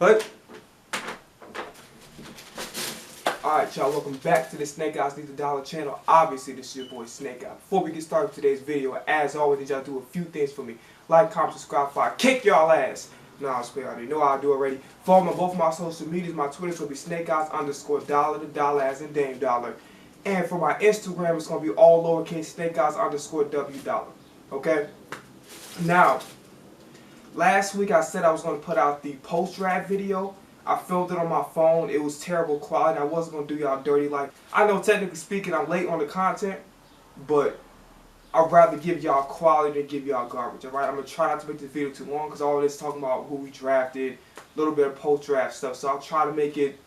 But alright, y'all, welcome back to the Snake Eyes Need the Dollar channel. Obviously, this is your boy Snake Eye. Before we get started with today's video, as always, need y'all do a few things for me. Like, comment, subscribe, fire, kick y'all ass. No, I already know how I do already. Follow me on both of my social medias. My Twitter's going to be SnakeEyes_dollar, the dollar as in Dame Dollar. And for my Instagram, it's going to be all lowercase SnakeEyes_W dollar. Okay? Now, last week I said I was going to put out the post-draft video. I filmed it on my phone. It was terrible quality. I wasn't going to do y'all dirty. Like, I know technically speaking I'm late on the content, but I'd rather give y'all quality than give y'all garbage, alright? I'm going to try not to make this video too long because all this talking about who we drafted, a little bit of post-draft stuff. So I'll try to make it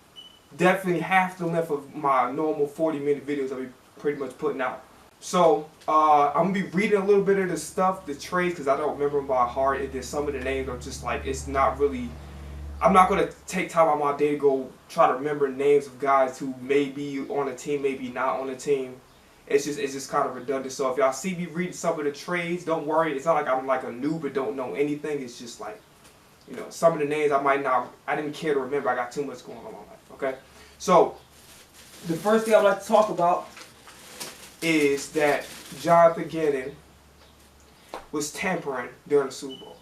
definitely half the length of my normal 40-minute videos I'll be pretty much putting out. So, I'm going to be reading a little bit of the stuff, the trades, because I don't remember them by heart. And then some of the names are just like, it's not really... I'm not going to take time out of my day to go try to remember names of guys who may be on a team, maybe not on a team. It's just kind of redundant. So if y'all see me reading some of the trades, don't worry. It's not like I'm like a noob but don't know anything. It's just like, you know, some of the names I didn't care to remember. I got too much going on in my life, okay? So, the first thing I'd like to talk about is that Jonathan Gannon was tampering during the Super Bowl.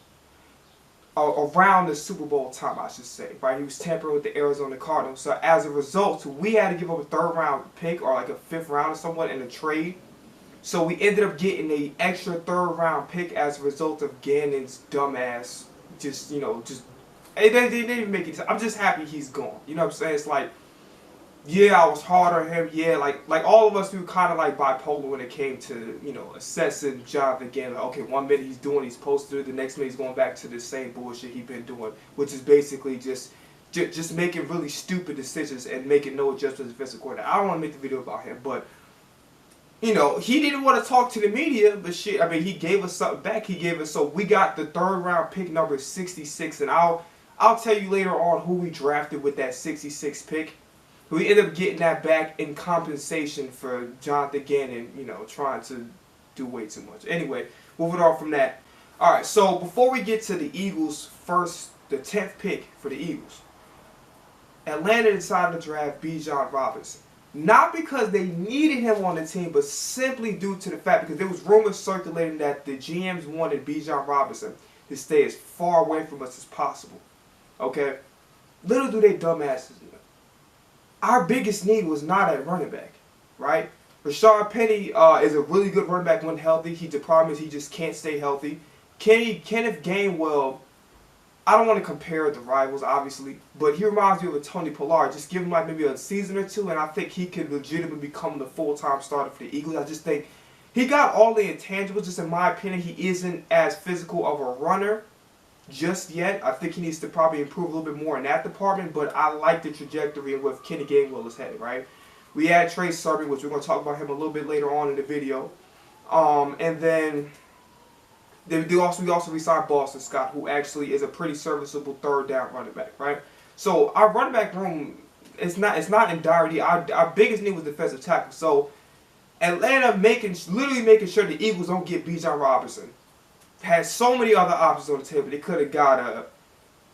Around the Super Bowl time, I should say, right? He was tampering with the Arizona Cardinals. So as a result, we had to give up a third-round pick or like a fifth-round or somewhat in a trade. So we ended up getting an extra third-round pick as a result of Gannon's dumbass. They didn't even make it. I'm just happy he's gone. You know what I'm saying? It's like, yeah, I was hard on him. Yeah, like all of us, we were kind of like bipolar when it came to, you know, assessing Jonathan Gannon. Like, okay, one minute he's doing, he's supposed to do it, the next minute he's going back to the same bullshit he's been doing, which is basically just making really stupid decisions and making no adjustments as defensive coordinator. I don't want to make the video about him, but, you know, he didn't want to talk to the media, but shit, I mean, he gave us something back. He gave us, so we got the third-round pick number 66, and I'll tell you later on who we drafted with that 66 pick. We ended up getting that back in compensation for Jonathan Gannon, you know, trying to do way too much. Anyway, moving on from that. Alright, so before we get to the Eagles the 10th pick for the Eagles, Atlanta decided to draft Bijan Robinson. Not because they needed him on the team, but simply due to the fact, because there was rumors circulating that the GMs wanted Bijan Robinson to stay as far away from us as possible. Okay? Little do they dumbasses know. Our biggest need was not at running back, right? Rashard Penny is a really good running back when healthy. The problem is he just can't stay healthy. Kenneth Gainwell, I don't want to compare the rivals, obviously, but he reminds me of a Tony Pollard. Just give him like maybe a season or two, and I think he could legitimately become the full-time starter for the Eagles. I just think he got all the intangibles. Just in my opinion, he isn't as physical of a runner just yet. I think he needs to probably improve a little bit more in that department, but I like the trajectory of what Kenny Gainwell is headed, right? We had Trey Sermon, which we're going to talk about him a little bit later on in the video. And then we also re-signed Boston Scott, who actually is a pretty serviceable third-down running back, right? So our running back room, it's not in dire need. Our biggest need was defensive tackle. So Atlanta literally making sure the Eagles don't get Bijan Robinson. Had so many other options on the table. They could have got a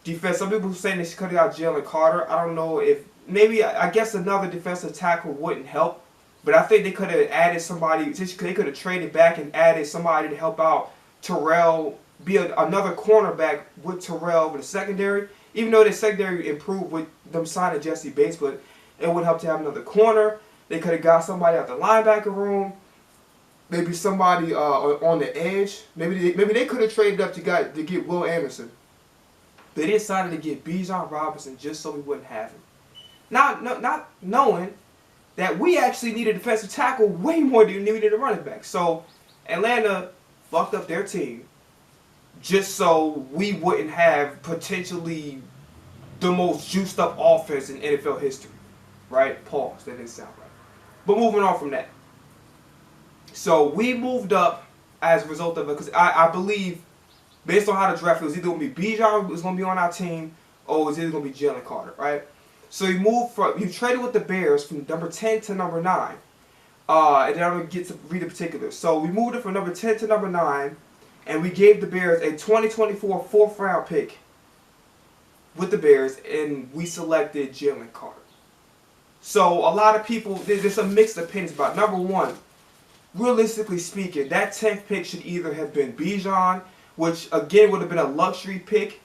defense. Some people saying they could have got Jalen Carter. I don't know if maybe I guess another defensive tackle wouldn't help, but I think they could have added somebody. They could have traded back and added somebody to help out Terrell, be another cornerback with Terrell for the secondary. Even though the secondary improved with them signing Jesse Bates, but it would help to have another corner. They could have got somebody out the linebacker room. Maybe somebody on the edge. Maybe they could have traded up to get Will Anderson. They decided to get Bijan Robinson just so we wouldn't have him. Not knowing that we actually needed a defensive tackle way more than we needed a running back. So Atlanta fucked up their team just so we wouldn't have potentially the most juiced up offense in NFL history. Right? Pause. That didn't sound right. But moving on from that. So we moved up as a result of it because I believe, based on how the draft was, either going to be Bijan was going to be on our team or it was either going to be Jalen Carter, right? So you traded with the Bears from number 10 to number 9. And then I'm going to get to read the particulars. So we moved it from number 10 to number 9, and we gave the Bears a 2024 4th round pick with the Bears, and we selected Jalen Carter. So a lot of people, there's some mixed opinions about. Number one, realistically speaking, that 10th pick should either have been Bijan, which again would have been a luxury pick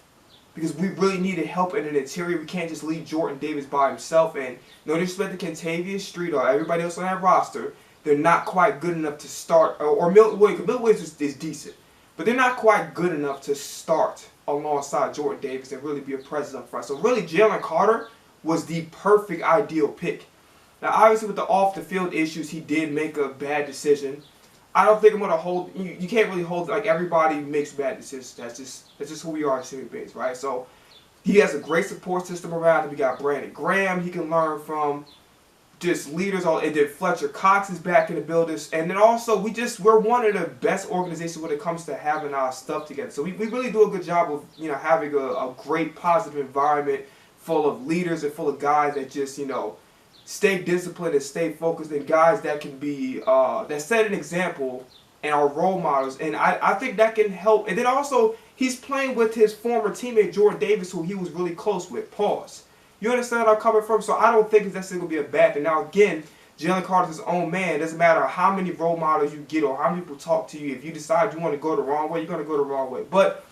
because we really needed help in an interior. We can't just leave Jordan Davis by himself. And no disrespect to Kentavious Street or everybody else on that roster, they're not quite good enough to start. Or Milton Williams. Milton Williams is decent, but they're not quite good enough to start alongside Jordan Davis and really be a presence up front. So really, Jalen Carter was the perfect ideal pick. Now, obviously, with the off-the-field issues, he did make a bad decision. I don't think I'm gonna hold. You can't really hold, like, everybody makes bad decisions. That's just who we are as human beings, right? So he has a great support system around him. We got Brandon Graham. He can learn from just leaders. And then Fletcher Cox is back in the building. And then also we're one of the best organizations when it comes to having our stuff together. So we really do a good job of having a great positive environment full of leaders and full of guys that just stay disciplined and stay focused, and guys that can be that set an example and are role models. And I think that can help. And then also he's playing with his former teammate Jordan Davis, who he was really close with. Pause. You understand where I'm coming from? So I don't think it's necessarily going to be a bad thing. Now again, Jalen Carter's his own man. It doesn't matter how many role models you get or how many people talk to you. If you decide you want to go the wrong way, you're going to go the wrong way. But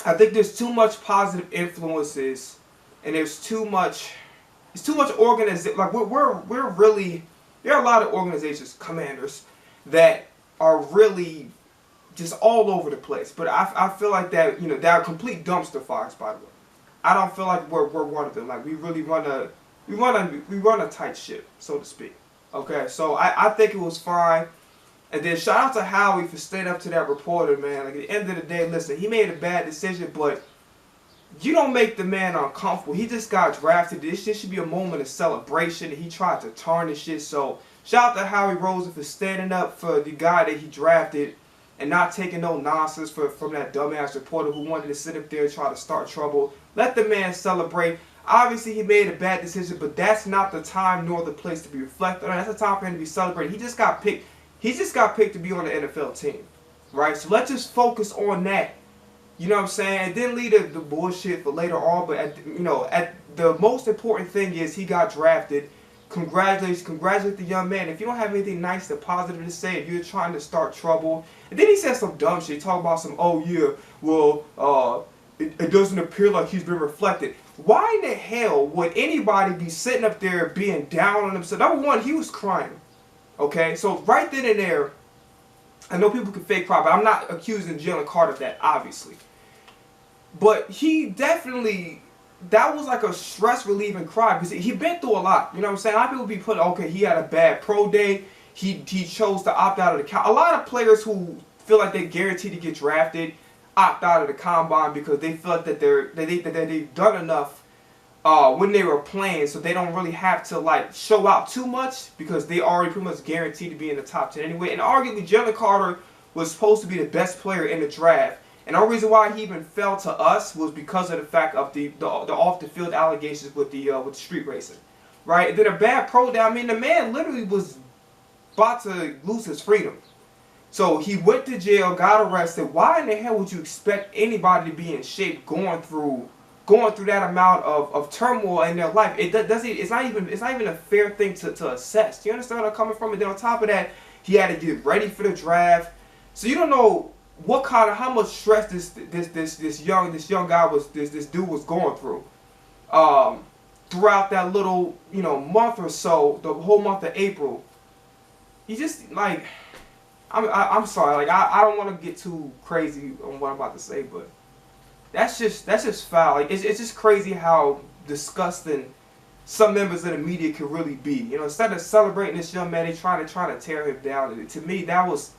I think there's too much positive influences, and there's too much. It's too much organization. Like we're really, there are a lot of organizations, commanders, that are really just all over the place. But I feel like that they are complete dumpster fires. By the way, I don't feel like we're one of them. Like we really run a tight ship, so to speak. Okay, so I think it was fine. And then shout out to Howie for staying up to that reporter, man. Like at the end of the day, listen, he made a bad decision, but you don't make the man uncomfortable. He just got drafted. This shit should be a moment of celebration. He tried to tarnish it. So shout out to Howie Roseman for standing up for the guy that he drafted and not taking no nonsense from that dumbass reporter who wanted to sit up there and try to start trouble. Let the man celebrate. Obviously, he made a bad decision, but that's not the time nor the place to be reflected on. That's the time for him to be celebrated. He just got picked. He just got picked to be on the NFL team, right? So let's just focus on that. You know what I'm saying? And then leave the bullshit for later on. But at the most important thing is he got drafted. Congratulations, congratulate the young man. If you don't have anything nice or positive to say, if you're trying to start trouble, and then he said some dumb shit, talk about some, oh yeah, well, it doesn't appear like he's been reflected. Why in the hell would anybody be sitting up there being down on himself? Number one, he was crying. Okay, so right then and there, I know people can fake cry, but I'm not accusing Jalen Carter of that, obviously. But he definitely, that was like a stress relieving cry because he'd been through a lot. You know what I'm saying? A lot of people be putting, okay, he had a bad pro day. He chose to opt out of the a lot of players who feel like they're guaranteed to get drafted opt out of the combine because they feel like that they've done enough when they were playing, so they don't really have to like show out too much because they already pretty much guaranteed to be in the top 10 anyway. And arguably, Jalen Carter was supposed to be the best player in the draft. And the only reason why he even fell to us was because of the fact of the off the field allegations with the street racing, right? And then a bad pro day. I mean, the man literally was about to lose his freedom. So he went to jail, got arrested. Why in the hell would you expect anybody to be in shape going through that amount of turmoil in their life? It's not even a fair thing to assess. Do you understand where I'm coming from? And then on top of that, he had to get ready for the draft. So you don't know how much stress this young dude was going through throughout that little month or so, the whole month of April. He just like I'm sorry, like I don't want to get too crazy on what I'm about to say, but that's just foul. Like it's just crazy how disgusting some members of the media can really be. Instead of celebrating this young man, they trying to tear him down. And to me, that was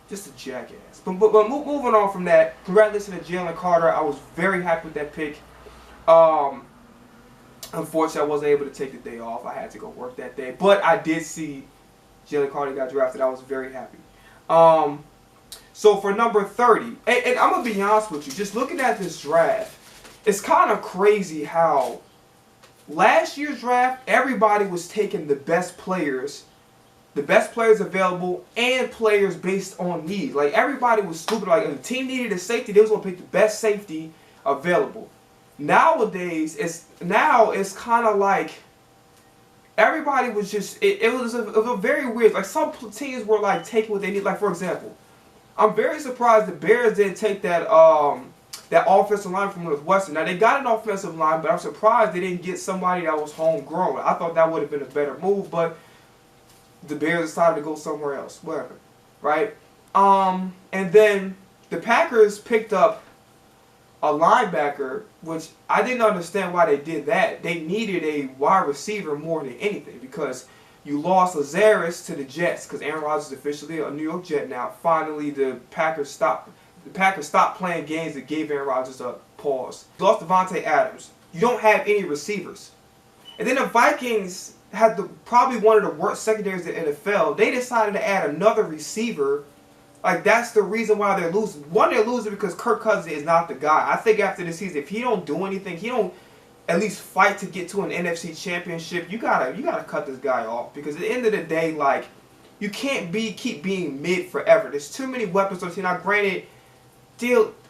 just a jackass. But moving on from that, congratulations to Jalen Carter. I was very happy with that pick. Unfortunately, I wasn't able to take the day off. I had to go work that day. But I did see Jalen Carter got drafted. I was very happy. So for number 30, and I'm going to be honest with you, just looking at this draft, it's kind of crazy how last year's draft, everybody was taking the best players available and players based on need. Like everybody was stupid. Like if the team needed a safety, they was going to pick the best safety available. Nowadays, it's kind of like everybody was just, it was a very weird, like some teams were like taking what they need. Like for example, I'm very surprised the Bears didn't take that that offensive line from Northwestern. Now they got an offensive line, but I'm surprised they didn't get somebody that was homegrown. I thought that would have been a better move, but the Bears decided to go somewhere else. Whatever, right? And then the Packers picked up a linebacker, which I didn't understand why they did that. They needed a wide receiver more than anything because you lost Lazarus to the Jets because Aaron Rodgers is officially a New York Jet now. Finally, the Packers stopped playing games that gave Aaron Rodgers a pause. You lost Devontae Adams. You don't have any receivers. And then the Vikings had probably one of the worst secondaries in the NFL. They decided to add another receiver. Like, that's the reason why they're losing. One, they're losing because Kirk Cousins is not the guy. I think after this season, if he don't do anything, he don't at least fight to get to an NFC championship, you gotta cut this guy off. Because at the end of the day, like, you can't keep being mid forever. There's too many weapons on the team. Now, granted,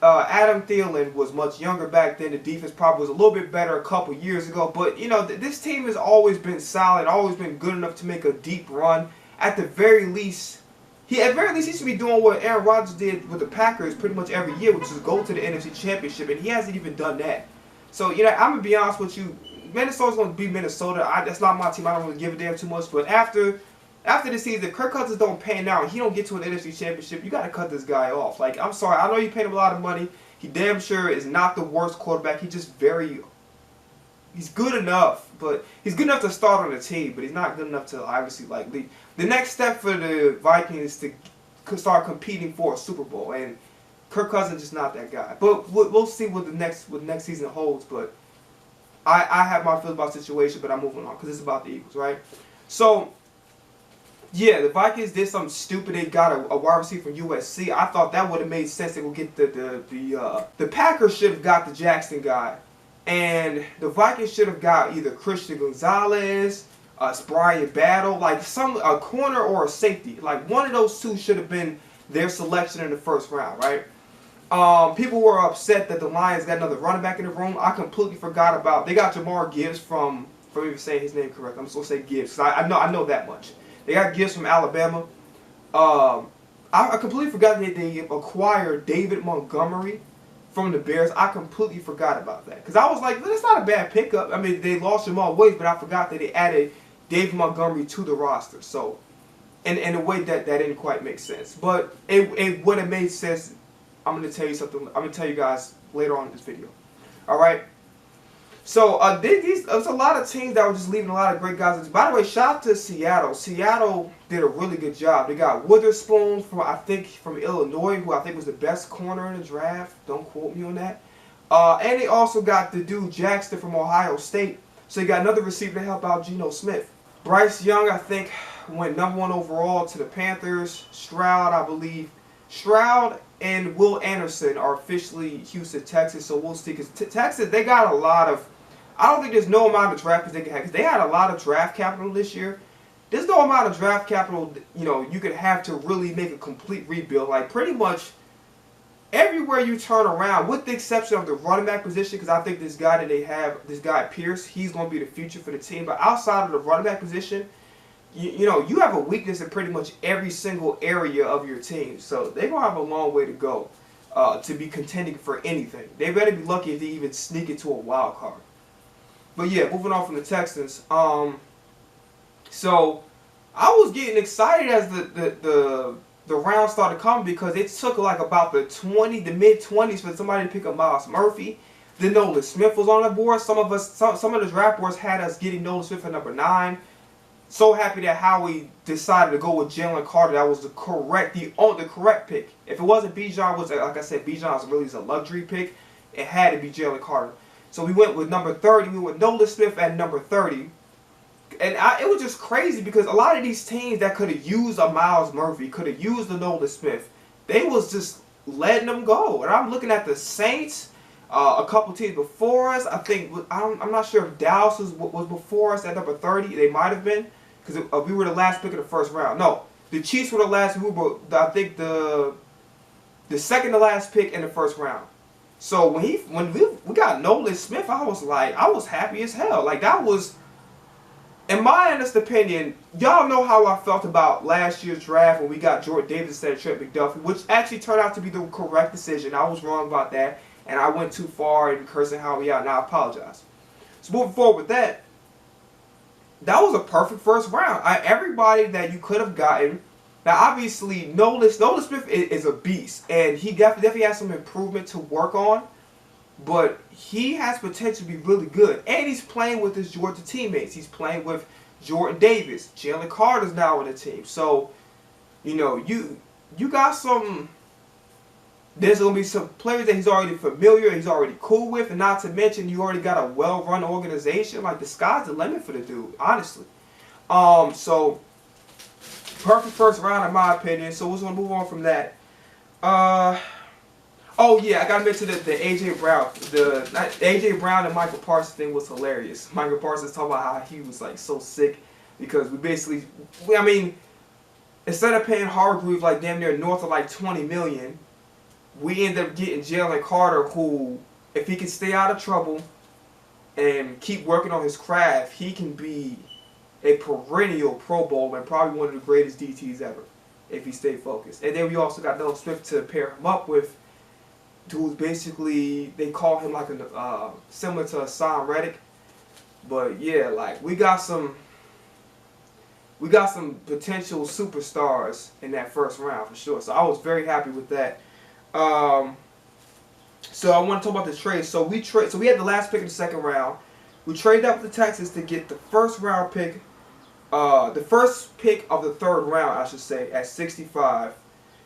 Adam Thielen was much younger back then. The defense probably was a little bit better a couple years ago. But, you know, this team has always been solid, always been good enough to make a deep run. At the very least, he should be doing what Aaron Rodgers did with the Packers pretty much every year, which is go to the NFC Championship, and he hasn't even done that. So, you know, I'm going to be honest with you. Minnesota's going to be Minnesota. That's not my team. I don't really give a damn too much. But after the season, if Kirk Cousins don't pan out and he don't get to an NFC Championship, you got to cut this guy off. Like, I'm sorry. I know you paid him a lot of money. He damn sure is not the worst quarterback. He's just he's good enough. But he's good enough to start on the team, but he's not good enough to obviously, like, lead. The next step for the Vikings is to start competing for a Super Bowl, and Kirk Cousins is just not that guy. But we'll see what the next season holds. But I have my feelings about the situation, but I'm moving on because it's about the Eagles, right? So, yeah, the Vikings did something stupid. They got a wide receiver from USC. I thought that would have made sense. They would get the Packers should have got the Jackson guy, and the Vikings should have got either Christian Gonzalez, Brian Battle, like a corner or a safety. Like one of those two should have been their selection in the first round, right? People were upset that the Lions got another running back in the room. I completely forgot about. They got Jamar Gibbs from even saying his name correct. I'm just gonna say Gibbs because I know that much. They got Gibbs from Alabama. I completely forgot that they acquired David Montgomery from the Bears. I completely forgot about that because I was like, well, that's not a bad pickup. I mean, they lost Jamal Williams, but I forgot that they added David Montgomery to the roster. So, in a way that didn't quite make sense, but it would have made sense. I'm going to tell you something. I'm going to tell you guys later on in this video. All right. So there's a lot of teams that were just leaving a lot of great guys. By the way, shout out to Seattle. Seattle did a really good job. They got Witherspoon from Illinois, who I think was the best corner in the draft. Don't quote me on that. And they also got the dude Jackson from Ohio State. So they got another receiver to help out Geno Smith. Bryce Young, I think, went #1 overall to the Panthers. Stroud, I believe. Stroud and Will Anderson are officially Houston, Texas. So we'll see. Because Texas, they got a lot of. I don't think there's no amount of draft picks they can have. Because they had a lot of draft capital this year. There's no amount of draft capital, you could have to really make a complete rebuild. Like, pretty much everywhere you turn around, with the exception of the running back position, because I think this guy that they have, this guy Pierce, he's going to be the future for the team. But outside of the running back position, you have a weakness in pretty much every single area of your team. So they're going to have a long way to go to be contending for anything. They better be lucky if they even sneak into a wild card. But yeah, moving on from the Texans. So I was getting excited as the round started coming because it took like about the mid-20s for somebody to pick up Myles Murphy. Then Nolan Smith was on the board. Some of the draft boards had us getting Nolan Smith at #9. So happy that Howie decided to go with Jalen Carter. That was the correct pick. If it wasn't Bijan, like I said, Bijan was really a luxury pick. It had to be Jalen Carter. So we went with number 30. We went Nolan Smith at number 30. And it was just crazy because a lot of these teams that could have used a Myles Murphy, could have used a Nolan Smith, they was just letting them go. And I'm looking at the Saints, a couple teams before us. I'm not sure if Dallas was before us at number 30. They might have been because we were the last pick of the first round. No, the Chiefs were the last. I think the second to last pick in the first round. So when we got Nolan Smith, I was happy as hell. Like, that was, in my honest opinion, y'all know how I felt about last year's draft when we got Jordan Davis instead of Trent McDuffie, which actually turned out to be the correct decision. I was wrong about that, and I went too far in cursing Howie out, and I apologize. So moving forward with that, that was a perfect first round. Everybody that you could have gotten. Now, obviously, Nolan Smith is a beast, and he definitely has some improvement to work on. But he has potential to be really good, and he's playing with his Georgia teammates. He's playing with Jordan Davis. Jalen Carter's now on the team. So, you know, you got some. There's going to be some players that he's already familiar, he's already cool with, and not to mention you already got a well-run organization. Like, the sky's the limit for the dude, honestly. So perfect first round in my opinion. So we're going to move on from that. Oh yeah, I gotta mention that the AJ Brown and Michael Parsons thing was hilarious. Michael Parsons talking about how he was like so sick because I mean, instead of paying Hargrave like damn near north of like $20 million, we end up getting Jalen Carter, who, if he can stay out of trouble and keep working on his craft, he can be a perennial Pro Bowler and probably one of the greatest DTs ever if he stayed focused. And then we also got Nolan Swift to pair him up with, who's basically, they call him like a similar to Hassan Reddick. But yeah, like we got some potential superstars in that first round for sure. So I was very happy with that. So I want to talk about the trade. So we had the last pick in the second round. We traded up to Texas to get the first round pick, the first pick of the third round, I should say, at 65.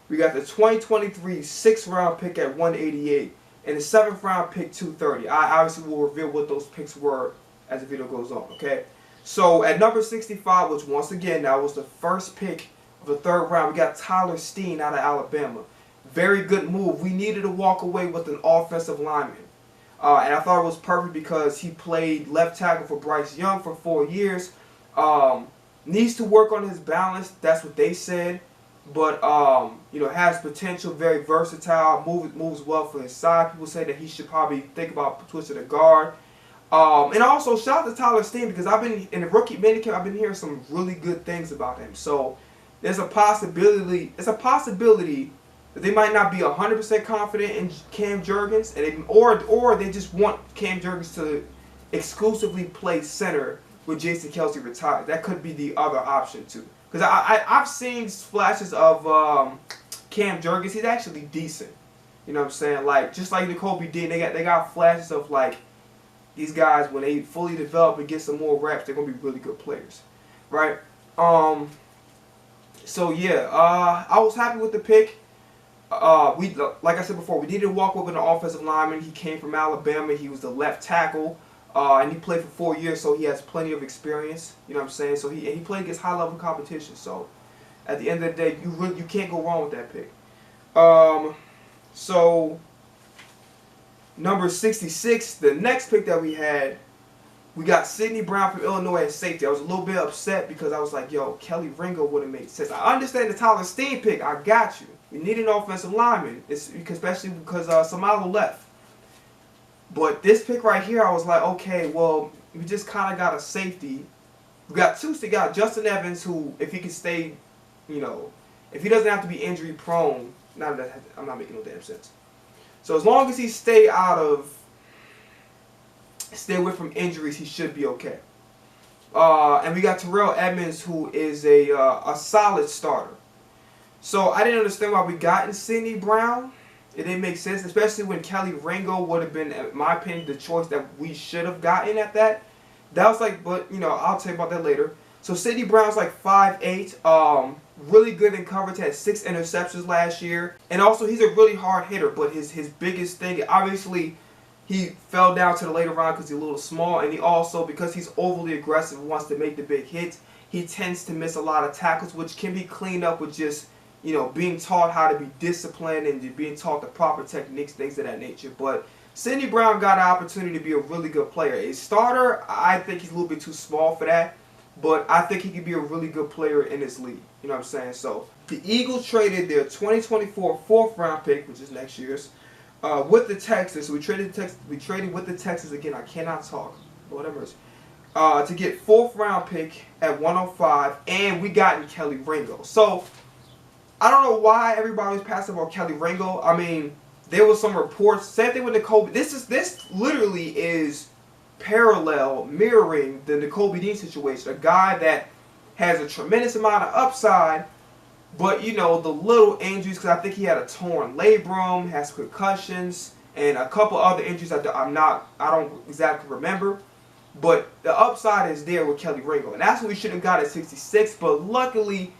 We got the 2023 sixth round pick at 188 and the seventh round pick 230. I obviously will reveal what those picks were as the video goes on. Okay. So at number 65, which once again that was the first pick of the third round, we got Tyler Steen out of Alabama. Very good move. We needed to walk away with an offensive lineman. And I thought it was perfect because he played left tackle for Bryce Young for 4 years. Needs to work on his balance. That's what they said. But, you know, has potential, very versatile, moves well for his side. People say that he should probably think about switching to guard. And also, shout out to Tyler Steen because in the rookie minicamp, I've been hearing some really good things about him. So, there's a possibility, that they might not be 100% confident in Cam Jurgens, and or they just want Cam Jurgens to exclusively play center with Jason Kelce retired. That could be the other option too. Because I've seen flashes of Cam Jurgens. He's actually decent. You know what I'm saying? Like just like N'Kobe Dean, they got flashes of like these guys when they fully develop and get some more reps, they're gonna be really good players, right? So yeah, I was happy with the pick. Like I said before, we needed to walk with an offensive lineman. He came from Alabama. He was the left tackle, and he played for 4 years, so he has plenty of experience. You know what I'm saying? So he played against high level competition. So at the end of the day, you can't go wrong with that pick. So number 66, the next pick that we had, we got Sidney Brown from Illinois at safety. I was a little bit upset because I was like, yo, Kelly Ringo would have made sense. I understand the Tyler Steen pick. I got you. We need an offensive lineman, especially because Samalo left. But this pick right here, I was like, okay, well, we just kind of got a safety. We got two. So we got Justin Evans, who, if he can stay, you know, if he doesn't have to be injury prone, I'm not making no damn sense. So as long as he stay away from injuries, he should be okay. And we got Terrell Edmonds, who is a solid starter. So I didn't understand why we got Sidney Brown. It didn't make sense, especially when Kelly Ringo would have been, in my opinion, the choice that we should have gotten at that. That was like, but, you know, I'll tell you about that later. So Sidney Brown's like 5'8", really good in coverage, had 6 interceptions last year. And also, he's a really hard hitter, but his biggest thing, obviously, he fell down to the later round because he's a little small. And he also, because he's overly aggressive and wants to make the big hits, he tends to miss a lot of tackles, which can be cleaned up with just, you know, being taught how to be disciplined and being taught the proper techniques, things of that nature. But Sidney Brown got an opportunity to be a really good player. A starter, I think he's a little bit too small for that. But I think he could be a really good player in this league. You know what I'm saying? So the Eagles traded their 2024 fourth round pick, which is next year's, with the Texans. So we traded with the Texans again. I cannot talk. Lord have mercy. To get 4th round pick at 105, and we got in Kelly Ringo. So I don't know why everybody was passing about Kelly Ringo. I mean, there was some reports. Same thing with N'Kobe. This literally is parallel, mirroring the N'Kobe Dean situation. A guy that has a tremendous amount of upside, but you know, the little injuries, because I think he had a torn labrum, has concussions, and a couple other injuries I don't exactly remember. But the upside is there with Kelly Ringo, and that's what we should have got at 66. But luckily,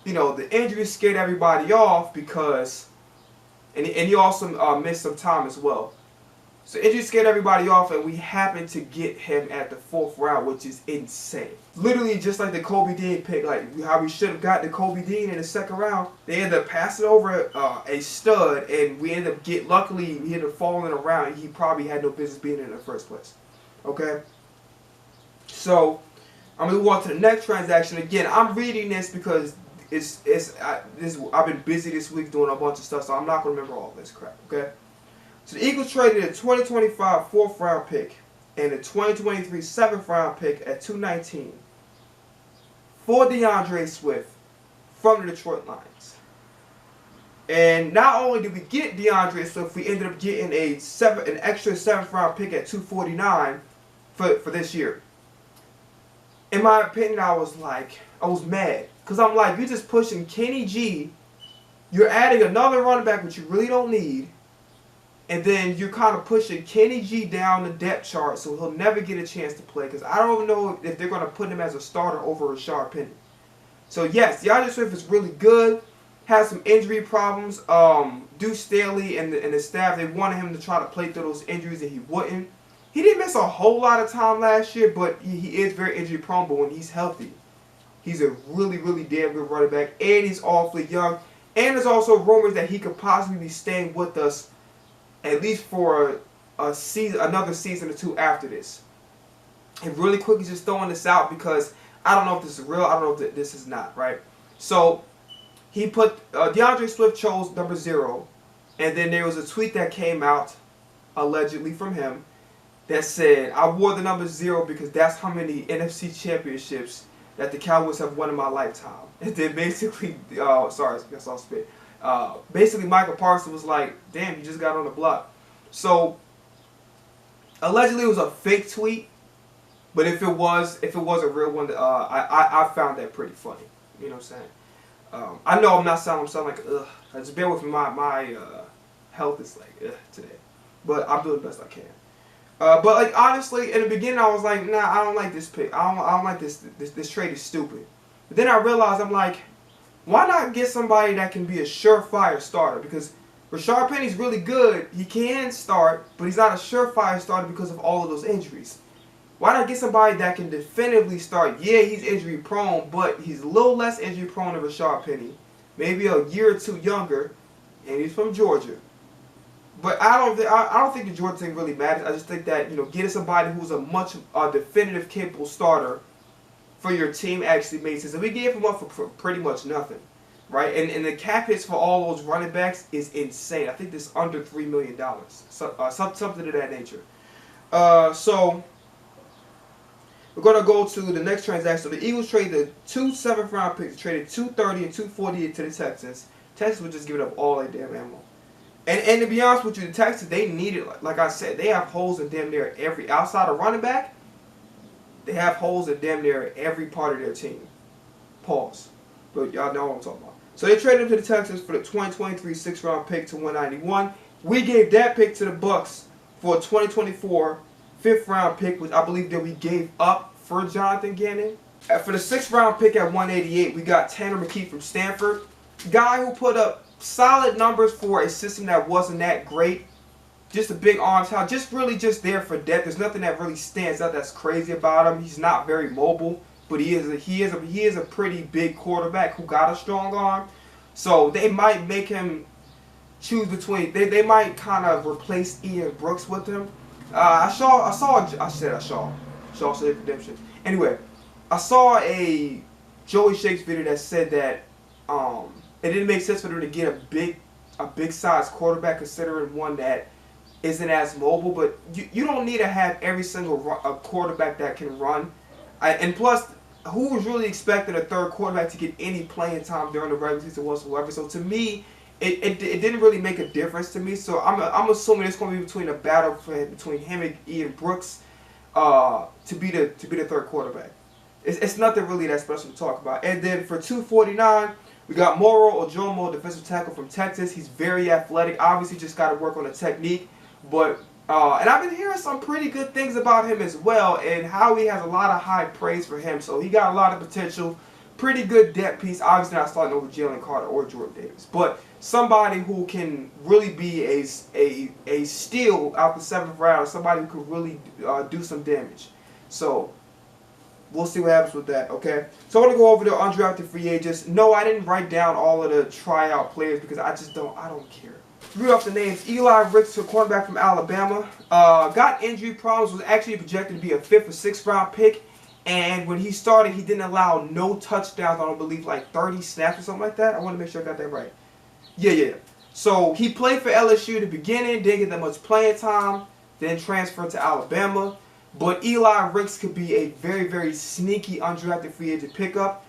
you know, the injuries scared everybody off because, and he also missed some time as well. So injuries scared everybody off, and we happened to get him at the 4th round, which is insane. Literally just like the Kobe Dean pick, like how we should have got the Kobe Dean in the 2nd round. They ended up passing over a stud, and we ended up luckily he ended up falling around. He probably had no business being in the first place. Okay. So I'm gonna move on to the next transaction. Again, I'm reading this because I've been busy this week doing a bunch of stuff, so I'm not gonna remember all this crap. Okay. So the Eagles traded a 2025 4th round pick and a 2023 7th round pick at 219 for DeAndre Swift from the Detroit Lions. And not only did we get DeAndre Swift, we ended up getting an extra 7th round pick at 249 for this year. In my opinion, I was mad. Because I'm like, you're just pushing Kenny G. You're adding another running back, which you really don't need. And then you're kind of pushing Kenny G down the depth chart, so he'll never get a chance to play. Because I don't know if they're going to put him as a starter over Rashard Penny. So yes, DeAndre Swift is really good. Has some injury problems. Deuce Staley and the staff, they wanted him to try to play through those injuries, and he wouldn't. He didn't miss a whole lot of time last year, but he is very injury prone. But when he's healthy, he's a really, really damn good running back, and he's awfully young. And there's also rumors that he could possibly be staying with us at least for another season or two after this. And really quickly, just throwing this out because I don't know if this is real. I don't know if this is not, right? So he put DeAndre Swift chose number 0, and then there was a tweet that came out allegedly from him that said, "I wore the number 0 because that's how many NFC championships that the Cowboys have won in my lifetime." And then basically, sorry, I guess I'll spit. Basically, Michael Parsons was like, "Damn, you just got on the block." So allegedly, it was a fake tweet, but if it was a real one, I found that pretty funny. You know what I'm saying? I know I'm not sounding like ugh. Just bear with me. My health is like ugh today, but I'm doing the best I can. But like honestly, in the beginning, I was like, nah, I don't like this pick. I don't like this. This trade is stupid. But then I realized, I'm like, why not get somebody that can be a surefire starter? Because Rashard Penny's really good. He can start, but he's not a surefire starter because of all of those injuries. Why not get somebody that can definitively start? Yeah, he's injury prone, but he's a little less injury prone than Rashard Penny. Maybe a year or two younger, and he's from Georgia. But I don't think the Georgia thing really matters. I just think that, you know, getting somebody who's a much definitive, capable starter for your team actually makes sense. And we gave him up for pretty much nothing, right? And the cap hits for all those running backs is insane. I think it's under $3 million, so, something of that nature. So we're gonna go to the next transaction. So the Eagles traded 2 7th round picks, traded 230 and 248 to the Texans. Texans would just give it up all their damn ammo. And to be honest with you, the Texans, they need it. Like I said, they have holes in damn near every, outside of running back, they have holes in damn near every part of their team. Pause. But y'all know what I'm talking about. So they traded him to the Texans for the 2023 6th round pick to 191. We gave that pick to the Bucks for a 2024 5th round pick, which I believe that we gave up for Jonathan Gannon. For the 6th round pick at 188, we got Tanner McKee from Stanford. Guy who put up solid numbers for a system that wasn't that great. Just a big arm talent. Just really just there for depth. There's nothing that really stands out that's crazy about him. He's not very mobile, but he is a pretty big quarterback who got a strong arm. So they might make him choose between. They might kind of replace Ian Brooks with him. I saw Shawshank Redemption. Anyway, I saw a Joey Shakes video that said that it didn't make sense for them to get a big a big size quarterback, considering one that isn't as mobile. But you don't need to have every single quarterback that can run. And plus, who was really expecting a third quarterback to get any playing time during the regular season whatsoever? So to me, it didn't really make a difference to me. So I'm assuming it's going to be between a battle between him and Ian Brooks to be the third quarterback. It's nothing really that special to talk about. And then for 249, we got Moro Ojomo, defensive tackle from Texas. He's very athletic. Obviously, just got to work on the technique. But and I've been hearing some pretty good things about him as well, and Howie has a lot of high praise for him. So he got a lot of potential. Pretty good depth piece. Obviously not starting over Jalen Carter or Jordan Davis, but somebody who can really be a steal out the 7th round. Somebody who could really do some damage. So we'll see what happens with that, okay? So I want to go over the undrafted free agents. No, I didn't write down all of the tryout players because I don't care. Read off the names. Eli Ricks, a cornerback from Alabama. Got injury problems, was actually projected to be a 5th or 6th round pick. And when he started, he didn't allow no touchdowns. I don't believe like 30 snaps or something like that. I want to make sure I got that right. Yeah. So he played for LSU at the beginning, didn't get that much playing time, then transferred to Alabama. But Eli Ricks could be a very, very sneaky undrafted free agent pickup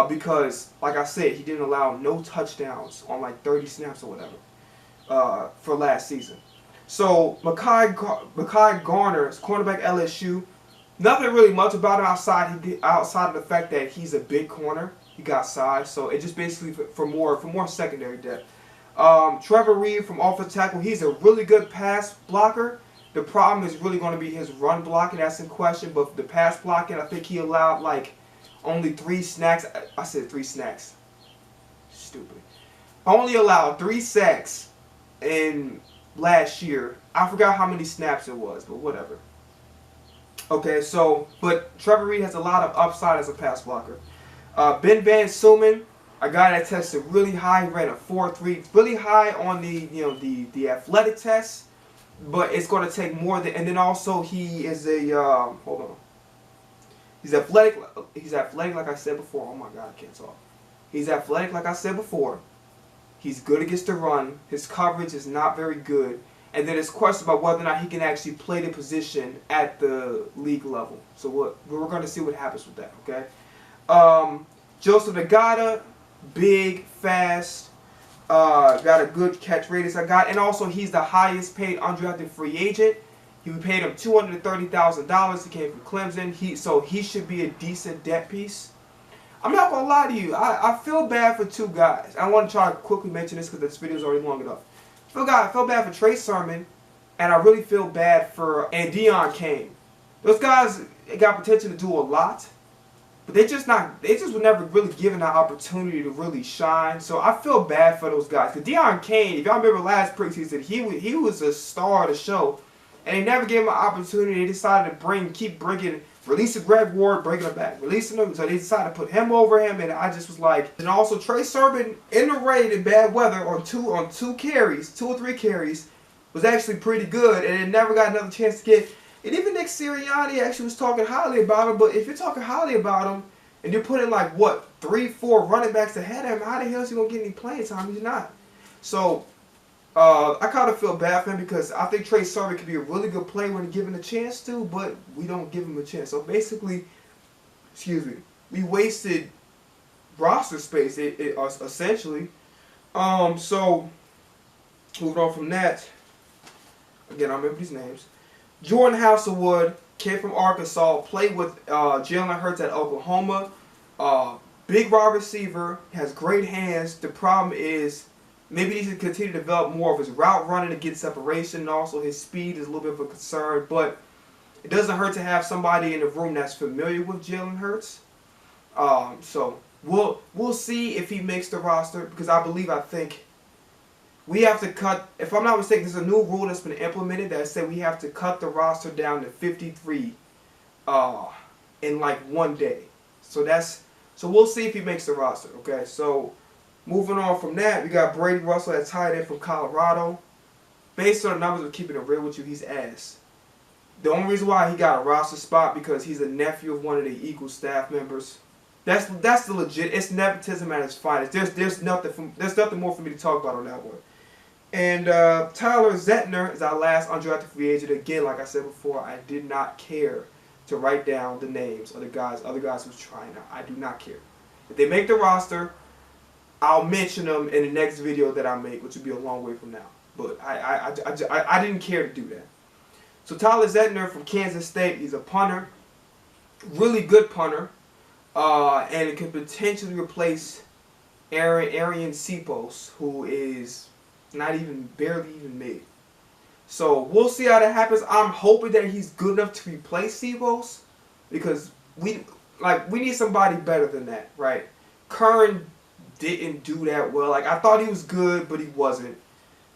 because, like I said, he didn't allow no touchdowns on like 30 snaps or whatever for last season. So Mekhi Garner, cornerback LSU. Nothing really much about him outside of the fact that he's a big corner. He got size, so it just basically for more secondary depth. Trevor Reed from offensive tackle. He's a really good pass blocker. The problem is really going to be his run blocking. That's in question. But the pass blocking, I think he allowed like only 3 snacks. I said 3 snacks. Stupid. Only allowed 3 sacks in last year. I forgot how many snaps it was, but whatever. Okay, so, but Trevor Reed has a lot of upside as a pass blocker. Ben Van Suman, a guy that tested really high, ran a 4.3, really high on the athletic test, but it's going to take more than, and then also he is a, hold on. He's athletic like I said before. Oh my God, I can't talk. He's athletic like I said before. He's good against the run. His coverage is not very good. And then it's question about whether or not he can actually play the position at the league level. So we're going to see what happens with that, okay? Joseph Agata, big, fast, got a good catch radius. And also he's the highest paid undrafted free agent. We paid him $230,000. He came from Clemson. So he should be a decent depth piece. I'm not going to lie to you. I feel bad for 2 guys. I want to try to quickly mention this because this video is already long enough. I feel bad for Trey Sermon, and I really feel bad for Deon Cain. Those guys got potential to do a lot, but they just were never really given the opportunity to really shine. So I feel bad for those guys. Because Deon Cain, if y'all remember last preseason, he was a star of the show, and they never gave him an opportunity. They decided to releasing Greg Ward, bringing him back, releasing him. So they decided to put him over him, and I just was like, and also Trey Sermon in the rain in bad weather on 2 or 3 carries, was actually pretty good, and it never got another chance to get. And even Nick Sirianni actually was talking highly about him. But if you're talking highly about him, and you're putting like what 3-4 running backs ahead of him, how the hell is he gonna get any playing time? He's not. So I kind of feel bad for him because I think Trey Sermon could be a really good player when given a chance to, but we don't give him a chance. So basically, we wasted roster space essentially. So moving on from that, again I remember these names. Jordan Hasselwood, kid from Arkansas, played with Jalen Hurts at Oklahoma. Big wide receiver, has great hands. The problem is, maybe he should continue to develop more of his route running to get separation, and also his speed is a little bit of a concern. But it doesn't hurt to have somebody in the room that's familiar with Jalen Hurts. So we'll see if he makes the roster, because I think we have to cut. If I'm not mistaken, there's a new rule that's been implemented that said we have to cut the roster down to 53 in like 1 day. So we'll see if he makes the roster. Okay, so. Moving on from that, we got Brady Russell at tight end from Colorado. Based on the numbers of keeping it real with you, he's ass. The only reason why he got a roster spot because he's a nephew of one of the Eagles staff members. That's the legit. It's nepotism at its finest. There's nothing more for me to talk about on that one. And Tyler Zettner is our last undrafted free agent. Again, like I said before, I did not care to write down the names of the guys, other guys who's trying out. I do not care. If they make the roster, I'll mention them in the next video that I make, which will be a long way from now. But I didn't care to do that. So Tyler Zettner from Kansas State, he's a punter, really good punter, and it can potentially replace Arian Cepos, who is barely even made. So we'll see how that happens. I'm hoping that he's good enough to replace Cepos, because we need somebody better than that, right? Curran didn't do that well. Like, I thought he was good, but he wasn't.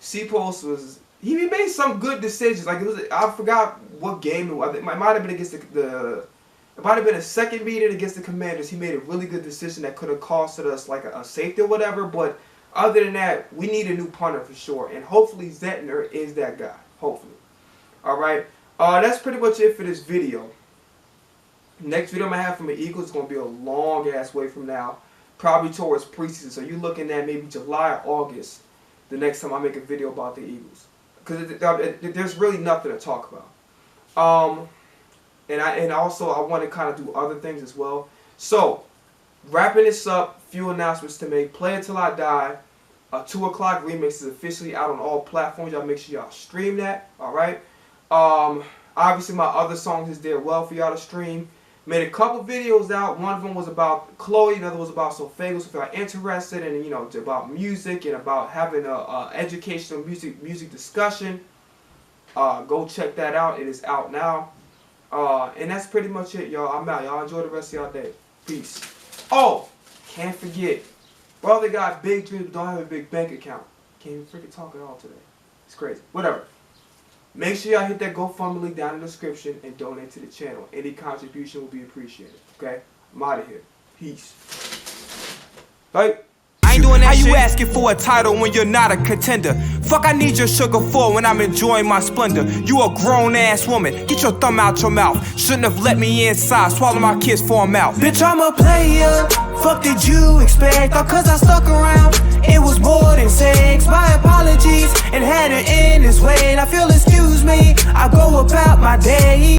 Cepos was, he made some good decisions. Like, it was, I forgot what game it was. It might have been against it might have been a second meeting against the Commanders. He made a really good decision that could have costed us like a safety or whatever. But other than that, we need a new punter for sure. And hopefully Zettner is that guy. Hopefully. Alright. That's pretty much it for this video. Next video I'm going to have from the Eagles is going to be a long ass way from now. Probably towards preseason. So you're looking at maybe July or August the next time I make a video about the Eagles. Because there's really nothing to talk about. And also I want to kind of do other things as well. So, wrapping this up, few announcements to make. Play Until I Die. 2 o'clock remix is officially out on all platforms. Y'all make sure y'all stream that. Alright. Obviously my other songs is there well for y'all to stream. Made a couple videos out. One of them was about Chloe, another was about Fangio. So if y'all interested in, you know, about music and about having a educational music discussion, go check that out. It is out now. And that's pretty much it, y'all. I'm out. Y'all enjoy the rest of y'all day. Peace. Oh, can't forget. Brother got big dreams, don't have a big bank account. Can't even freaking talk at all today. It's crazy. Whatever. Make sure y'all hit that GoFundMe link down in the description and donate to the channel. Any contribution will be appreciated. Okay? I'm out of here. Peace. Bye. I ain't doing that. How you asking for a title when you're not a contender? Fuck, I need your sugar for when I'm enjoying my splendor. You a grown ass woman, get your thumb out your mouth. Shouldn't have let me inside, swallow my kiss for a mouth. Bitch, I'm a player. Fuck did you expect? All cause I stuck around, it was more than sex. My apologies, and had it in this way. And I feel, excuse me, I go about my day.